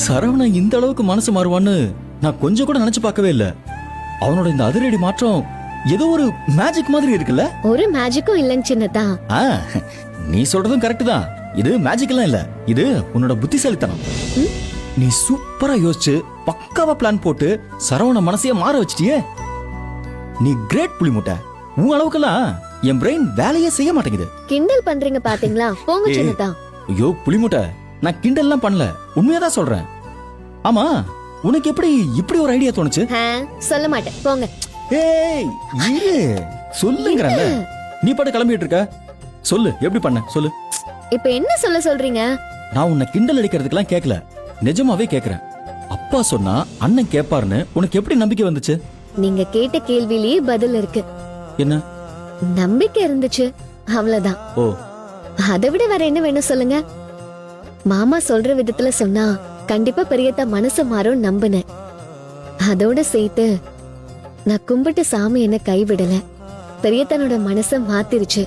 சரவணன் இந்த அளவுக்கு மனசு மாறுவான்னு நான் கொஞ்சம் கூட நினைச்சு பார்க்கவே இல்ல. அவனோட இந்த அதிரடி மாற்றம் ஏதோ ஒரு மேஜிக் மாதிரி இருக்குல்ல? ஒரு மேஜிக்கும் இல்லைன்னு சின்னதா. நீ சொல்றதும் கரெக்ட் தான். இது மேஜிக் எல்லாம் இல்ல, இது உன்னோட புத்திசாலித்தனம். நீ சூப்பரா யோசிச்சு பக்காவா பிளான் போட்டு சரவண மனசையே மாற வச்சிட்டியே. நீ கிரேட் புலிமுட்டை. உன் அளவுக்கெல்லாம் என் பிரெயின் வேலையே செய்ய மாட்டேங்குது. கிண்டல் பண்றீங்க பாத்தீங்களா? போங்க சின்னதா. ஐயோ புலிமுட்டை, நான் கிண்டல்லாம் பண்ணல, உண்மையாதான் சொல்றேன். ஆமா, உனக்கு எப்படி இப்படி ஒரு ஐடியா தோணுச்சு? சொல்ல மாட்டேன், போங்க. ஏய் இரு, சொல்லுங்கறல. நீ பாட்டு கிளம்பிட்டு இருக்க. சொல்லு, எப்படி பண்ண சொல்லு. இப்ப என்ன சொல்ல சொல்றீங்க? நான் உன்னை கிண்டல் அடிக்கிறதுக்கெல்லாம் கேட்கல, நிஜமாவே கேக்குறேன். அப்பா சொன்னா அண்ணன் கேப்பாருன்னு உனக்கு எப்படி நம்பிக்கை வந்துச்சு? நீங்க கேட்ட கேள்வியிலேயே பதில் இருக்கு. என்ன? நம்பிக்கை இருந்துச்சு, அவ்வளவுதான். ஓ, அதை விட வேற என்ன வேணும் சொல்லுங்க? மாமா சொல்ற விதத்துல சொன்னா கண்டிப்பா பெரியத்தா மனசு மாறும் நம்பினேன். அதோட சேர்த்து நான் கும்பிட்டு சாமி என்ன கைவிடல, பெரியத்தனோட மனச மாத்திருச்சு.